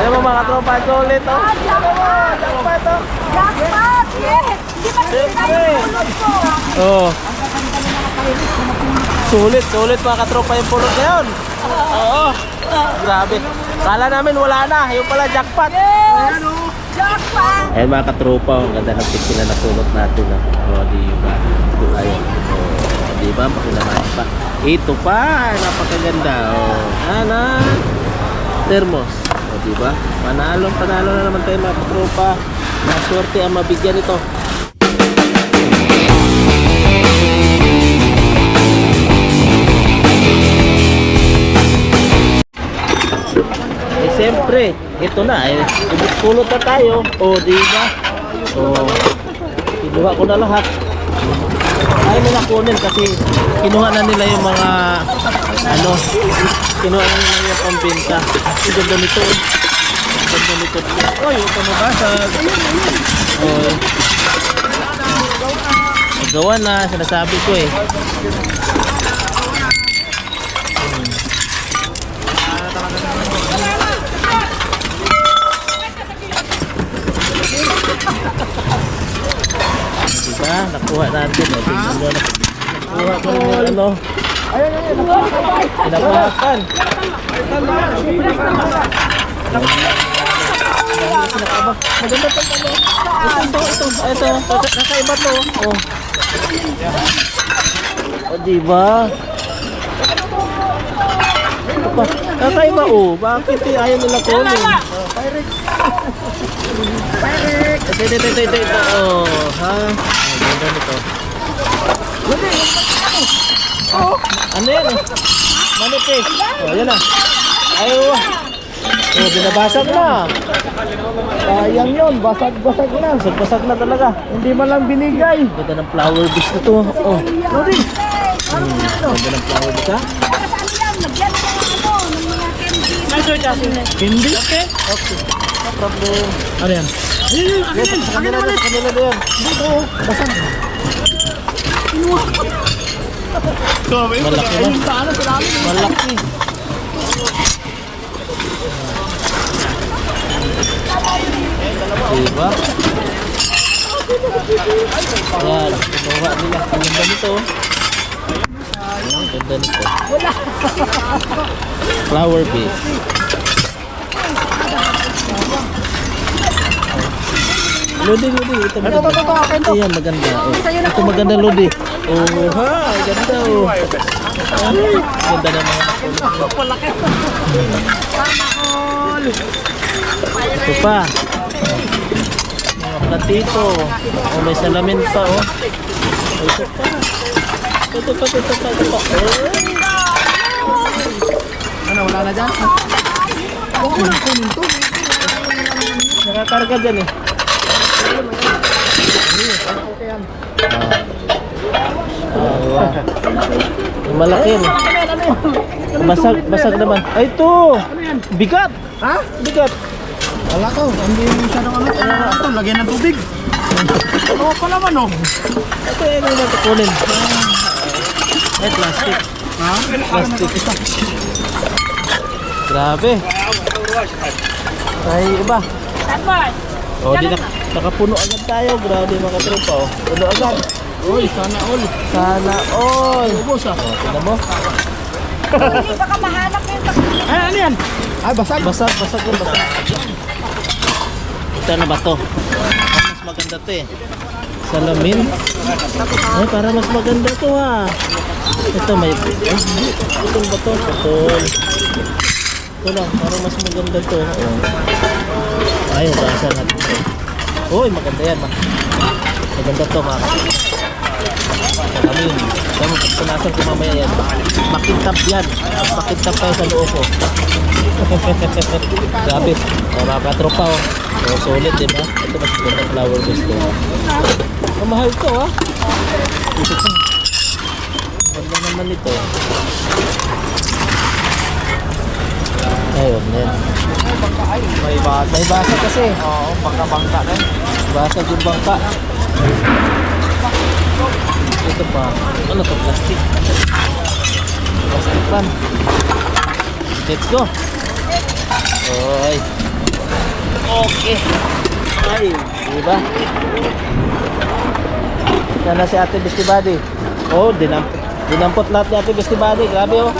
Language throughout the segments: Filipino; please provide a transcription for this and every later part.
Alam mo mga tropa, ito ulit oh. Jackpot oh. Jackpot! Yes! Hindi ba Siyempre. Oh. Sulit mga katropa yung pulot na yun. Oo. Grabe. Kala namin wala na. Yung pala jackpot. Yes! Jackpot! Ayan mga katropa, ang ganda ng picture na napulot natin. O, diba? Ayun. O, diba? Pakinamahan pa. Ito pa. Napakaganda. O, anak. Thermos. O, diba? Panalo na naman tayo mga katropa. Maswerte ang mabigyan ito. Siyempre, ito na pulot na tayo. O, diba? O, kinuha ko na lahat. Ayaw nila kunin kasi kinuha na nila yung mga kinuha na nila yung pambenta. Ang ganda nito. Ang ganda nito. Oy, huwag ka mabasag. O, magawa na, sinasabi ko eh. Diba? Nakuha natin. Nakuha ko yung ano. Pinakuhakan. Maganda pa ano. Ito. Kakaiba to. Oh. O diba? Ito pa. Kakaiba oh. Bakit ayaw nila kunin? Ito. Oh, ha? Ganda nito. Oh, ano yan? Manipis. Oh, yan na. Ayaw. Oh, binabasag na. Sayang yun. Basag na. Basag na talaga. Hindi man lang binigay. Ganda ng flower base na to. Oh. Ganda ng flower base ha? Candy? Okay. No problem. Ano yan? Yes, sa kanila doon. Dito, basag. Malaki na. Malaki. Diba? Ayan, kinuha nila. Ang ganda nito. Ang ganda nito. Flower base. Lodi. Ito maganda. Ayan, maganda. Oh. Ito maganda, Lodi. Oh, ha. Ganda, oh. Ganda naman. Ito pa. Mga platito. Oh, may salamin pa, oh. Ito pa. Ano, wala na dyan? Kunin to. Nakakarga dyan, eh. Malaki yan. Basag naman. Ay, ito. Bigat. Ha? Bigat. Wala to. Hindi masyadong ano. Ito, lagyan ng tubig. Ano pa naman, oh. Ito yung natukunin. Ay, plastic. Ha? Plastic. Grabe. Ay, iba. O, di nakapuno agad tayo. Grabe mga tropa, oh. Puno agad. Uy, sana all. Ubus ah. O, tignan mo. Hindi, baka mahanap yung Ay, ano yan? Ay, basag. Basag yun. Ito na ba to? Mas maganda to eh. Salamin. Ay, para mas maganda to ha. Ito may... Ito ba to? Ito lang, para mas maganda to. Ay, basa natin to. Uy, maganda yan ma. Maganda to mga kapatid. Salamin. Kaya punasan ko mamaya yan. Makintab yan. Makintab tayo sa loob ko. Grabe. Mga katropa oh. So, solid diba? Ito mas ganda flower base to. Mahal to ha. Ito pa. Ganda naman ito. Ayun yan. May basa kasi. Oo, bangka na. Basag yung bangka. Ito pa. Ano to? Plastic. Plastic pan. Let's go. Oy. Okay. Ay, diba? Yan na si Ate Bestie Buddy. Oh, dinampot lahat ni Ate Bestie Buddy. Grabe oh.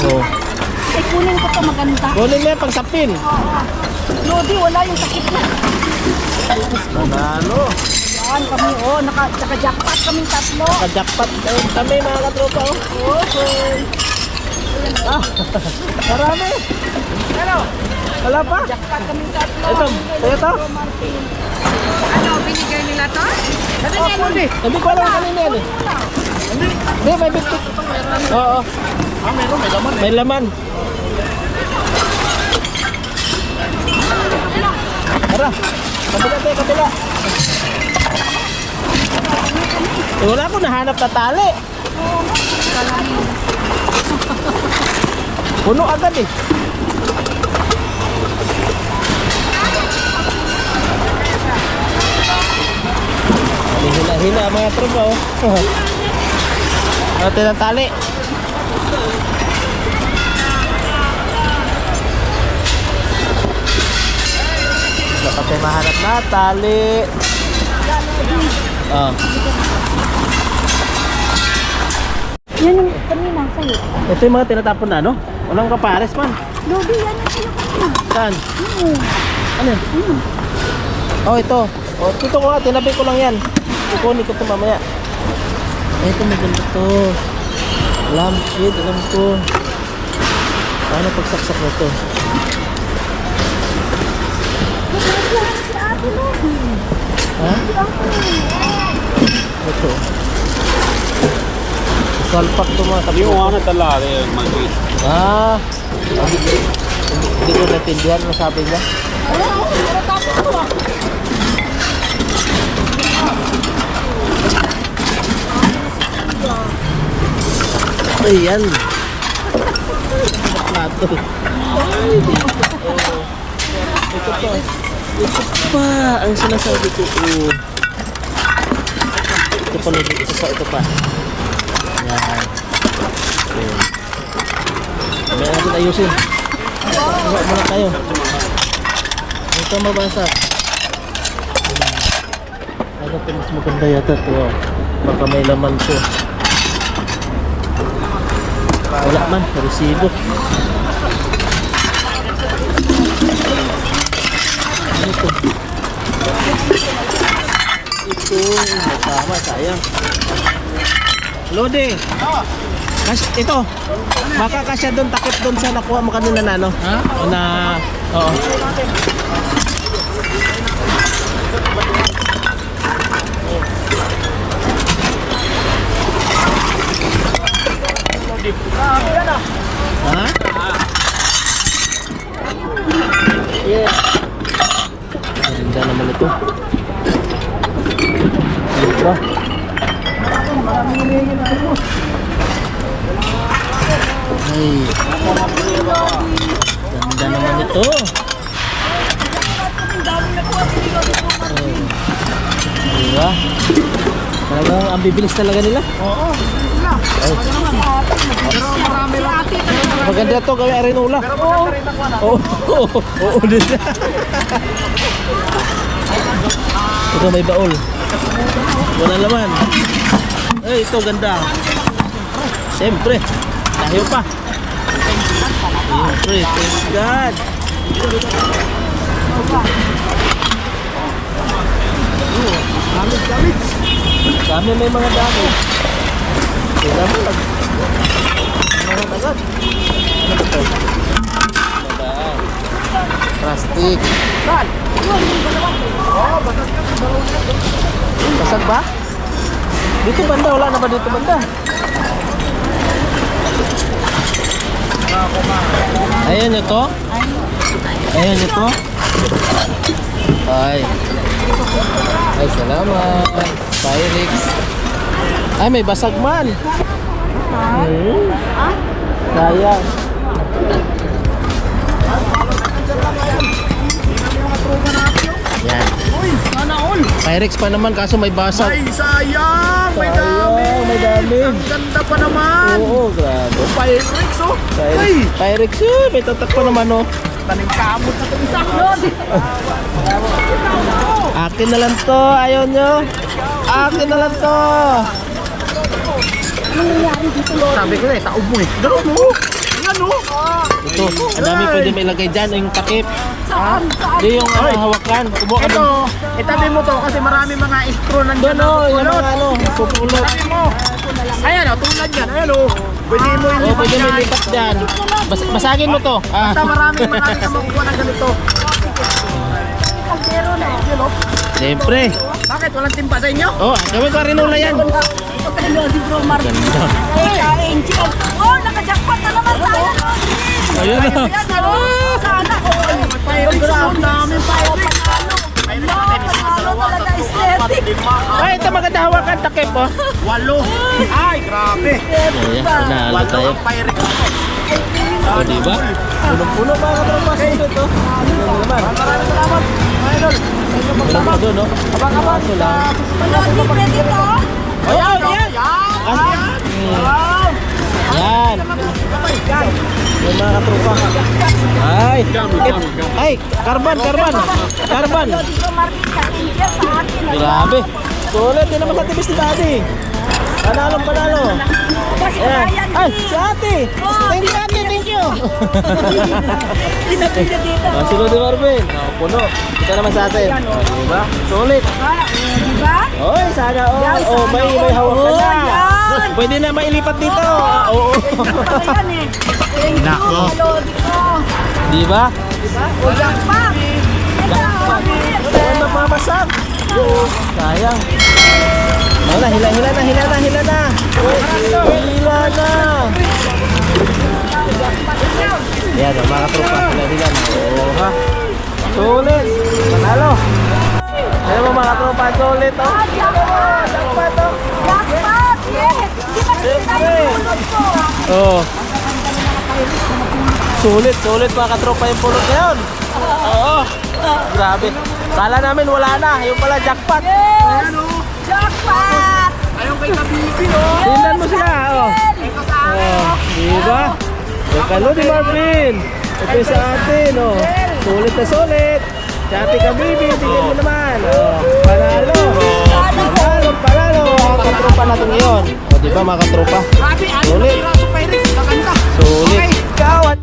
Oh. Eh, kunin ko to maganda. Kunin mo yan pang sapin. Lodi, wala yung sakit na. Manalo. Yan kami, naka-jackpot kaming tatlo. Naka-jackpot kami mga katropa oh. Okay. Ah, marami. Ano? Wala pa? Jackpot kaming tatlo. Ito, to. Ano, binigay nila to? Sabi niya, Lodi. Hindi ko alam kanina yan eh. Hindi, may bitik. Oo. Ah, meron, may laman eh. May laman. Tara, kabila tayo, kabila. Eh, wala ko nahanap na tali. Puno agad eh. Hina-hina mga tropa oh. Natin ang tali. Dapat tayo mahanap na tali. Oh. Yan yung kanina sa'yo. Ito yung mga tinatapon na no? Walang kapares man. Lodi, yan yung sa'yo kanina. Saan? Ano yan? Oh, ito. Oh, ito ko nga, tinabi ko lang yan. Kukunin ko ito mamaya. Ito, may ganda to. Lampshade, alam ko. Paano pagsaksak na ito? Si Ate Lodi. Ha? Si Ate. Ito. Salpak ito mga kapatid. Yung ano tala, mangis. Ah. Hindi ko natindihan ang sabi niya. Ano tapos ko ah? Ayan. Plato. Ay, dito. Oh. Ito pa. Ito pa. Ang sinasabi ko. Oh. Ito pa. Ito pa. Ito pa. Ayan. Okay. May natin ayusin. Huwag muna tayo. Ito mabasa. Ano ito mas maganda yata ito. Oh. Baka may laman to. Wala man, resibo. Ano ito? Ito, tama, sayang. Lodi! Ito, baka kasya doon, takip doon sa nakuha mo kanina na, no? Ha? Na, oo. Ha? Yeah. Ganda naman ito. Diba? Ay. Ganda naman ito. Diba? Talagang ang bibilis talaga nila. Oo. Ay. Pero marami lang. Maganda ito gawin arenola. Oo. Oo din. Ito may baul. Wala laman. Eh, ito ganda. Siyempre. Tayo pa. Siyempre. Thank God. Gamit. Kami may mga dami. Tira mo lang. Mga agad. Ano ito? Madaan. Plastic. Basag ba? Dito banda, wala na ba dito banda? Ayan ito. Ayan ito. Ay. Ay, salamat. Pyrex. Ay, may basag man. Sayang. Yan. Uy, sana all. Pyrex pa naman kaso may basag. Ay, sayang. May dami. Sayang, may dami. Ang ganda pa naman. Oo, grabe. Pyrex, oh. Ay. Pyrex, may tatak pa naman, oh. Taning kamot na ito isa. Akin na lang to, ayaw nyo. Akin na lang to. Sabi ko na eh, taob mo eh. Gano'n mo. Ayan o. Ito, ang dami pwede may lagay dyan. Yung takip. Saan? Saan? Di yung hawakan. Kubuha ka Ito, itabi mo to kasi marami mga straw nandyan. doon o, yung mga ano, pupulot. Itabi mo. Ayan o, tulad yan. Ayan o. Pwede mo O, ilipat pwede may yan. lipat dyan. Basagin mo to. Ah. Basta marami ka makukuha ng ganito. Kaldero na. Yun o. Siyempre. Bakit? Walang timpa sa inyo? Oh, gawin ko rin yan. Pagkano si Bro Mark. Ganda. Kain, chicken. Oh, nakajakpat na naman tayo. Ayun na. Sana. Ang daming Panalo talaga aesthetic. Ay, ito maganda hawakan. Takip oh. 8. Ay, grabe. Ayan, panalo 8 tayo. ang pirate ko. O, diba? Punong-puno mga katropa sa ito. Ano naman? Maraming salamat. Idol. Punong-puno doon, no? Abang-abang. Kaso lang. Lodi, pwede to? Ayan, ayan. Yan. Yung mga katropa. Ay. Ay, karban. Lodi Bro Mark, sa India, sa akin. Grabe. Sulit din naman sa tibis ni Daddy. Panalo. Kasi Ayan. Ryan, Ay, si ate. Thank you, ate. Thank you. pinapila dito. Si Lodi Marvin. Puno. Ito naman sa atin. Diba? Sulit. Diba? Oy, sana all. Yan, Oh, sana may all. hawak ka na. Yan. Pwede na mailipat dito. Oo. Ayan eh. Thank you, Nako. Lodi ko. Di ba? O, jackpot. Ayan, mapapasag. Sayang. Wala, hila na. Hila na. Ayan, mga katropa. Hila na. Oo, ha? Sulit. Panalo. Ayan mo mga katropa. Sulit, oh. Jackpot. Jackpot. Yes. Hindi ba nakita yung pulot ko? Oo. Sulit mga katropa yung pulot na yun. Oo. Grabe. Kala namin wala na. Yung pala jackpot. Yes. Jackpot. Ayaw kay Kabibi, no? Tingnan mo sila. Oh. Oh. Diba? Yung kalo ni Marvin. Ito yung sa atin. Oh. Sulit na sulit. Si ate Kabibi. Tingnan mo naman. Oh. Panalo. Panalo. Mga katropa natin ngayon. O diba mga katropa? Grabe, ano Sulit. na piraso pirate? Maganda. Sulit. Okay. Kawan.